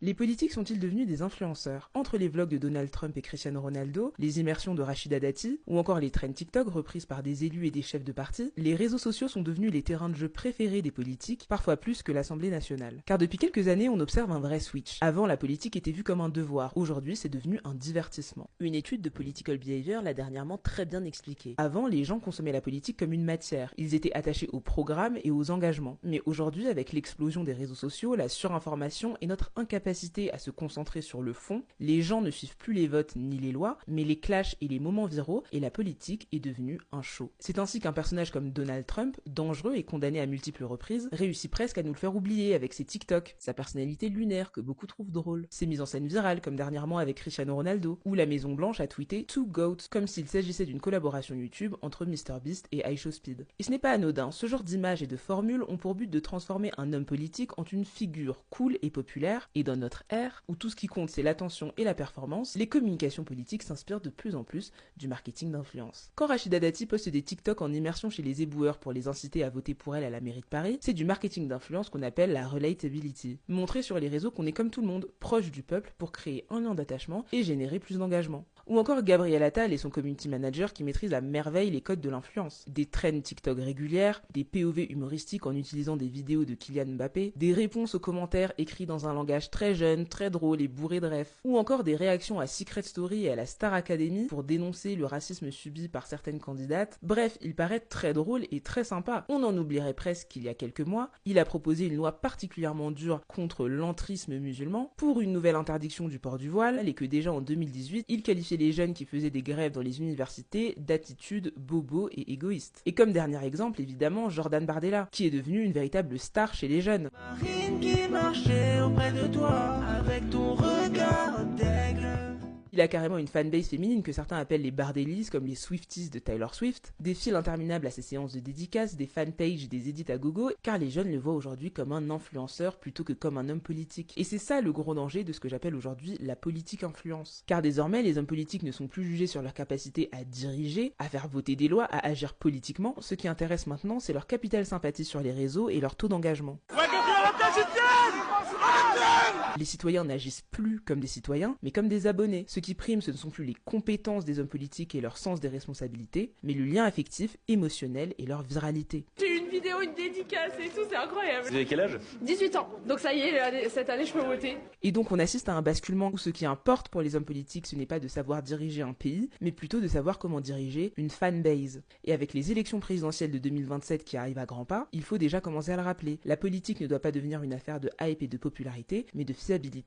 Les politiques sont-ils devenus des influenceurs? Entre les vlogs de Donald Trump et Cristiano Ronaldo, les immersions de Rachida Dati, ou encore les trends TikTok reprises par des élus et des chefs de parti, les réseaux sociaux sont devenus les terrains de jeu préférés des politiques, parfois plus que l'Assemblée nationale. Car depuis quelques années, on observe un vrai switch. Avant, la politique était vue comme un devoir, aujourd'hui c'est devenu un divertissement. Une étude de Political Behavior l'a dernièrement très bien expliqué. Avant, les gens consommaient la politique comme une matière, ils étaient attachés au programme et aux engagements. Mais aujourd'hui, avec l'explosion des réseaux sociaux, la surinformation et notre incapacité à se concentrer sur le fond, les gens ne suivent plus les votes ni les lois, mais les clashs et les moments viraux, et la politique est devenue un show. C'est ainsi qu'un personnage comme Donald Trump, dangereux et condamné à multiples reprises, réussit presque à nous le faire oublier avec ses TikTok, sa personnalité lunaire que beaucoup trouvent drôle, ses mises en scène virales comme dernièrement avec Cristiano Ronaldo, ou la Maison Blanche a tweeté Two Goats comme s'il s'agissait d'une collaboration YouTube entre MrBeast et iShowSpeed. Et ce n'est pas anodin, ce genre d'images et de formules ont pour but de transformer un homme politique en une figure cool et populaire, et dans notre ère, où tout ce qui compte c'est l'attention et la performance, les communications politiques s'inspirent de plus en plus du marketing d'influence. Quand Rachida Dati poste des TikTok en immersion chez les éboueurs pour les inciter à voter pour elle à la mairie de Paris, c'est du marketing d'influence qu'on appelle la relatability. Montrer sur les réseaux qu'on est comme tout le monde, proche du peuple pour créer un lien d'attachement et générer plus d'engagement. Ou encore Gabriel Attal et son community manager qui maîtrisent à merveille les codes de l'influence. Des trends TikTok régulières, des POV humoristiques en utilisant des vidéos de Kylian Mbappé, des réponses aux commentaires écrits dans un langage très jeune, très drôle et bourré de refs. Ou encore des réactions à Secret Story et à la Star Academy pour dénoncer le racisme subi par certaines candidates. Bref, il paraît très drôle et très sympa. On en oublierait presque qu'il y a quelques mois, il a proposé une loi particulièrement dure contre l'entrisme musulman, pour une nouvelle interdiction du port du voile, et que déjà en 2018, il qualifiait les jeunes qui faisaient des grèves dans les universités d'attitudes bobo et égoïstes. Et comme dernier exemple, évidemment, Jordan Bardella, qui est devenu une véritable star chez les jeunes. Marine qui marchait auprès de toi avec ton regard d'aigle. Il a carrément une fanbase féminine que certains appellent les Bardellis, comme les Swifties de Taylor Swift, des fils interminables à ses séances de dédicaces, des fanpages, des edits à gogo, car les jeunes le voient aujourd'hui comme un influenceur plutôt que comme un homme politique. Et c'est ça le gros danger de ce que j'appelle aujourd'hui la politique influence. Car désormais, les hommes politiques ne sont plus jugés sur leur capacité à diriger, à faire voter des lois, à agir politiquement. Ce qui intéresse maintenant, c'est leur capital sympathie sur les réseaux et leur taux d'engagement. Les citoyens n'agissent plus comme des citoyens, mais comme des abonnés. Ce qui prime, ce ne sont plus les compétences des hommes politiques et leur sens des responsabilités, mais le lien affectif, émotionnel et leur viralité. J'ai eu une vidéo, une dédicace et tout, c'est incroyable. Vous avez quel âge? 18 ans, donc ça y est, cette année je peux voter. Et donc on assiste à un basculement où ce qui importe pour les hommes politiques, ce n'est pas de savoir diriger un pays, mais plutôt de savoir comment diriger une fanbase. Et avec les élections présidentielles de 2027 qui arrivent à grands pas, il faut déjà commencer à le rappeler. La politique ne doit pas devenir une affaire de hype et de popularité, mais de fiabilité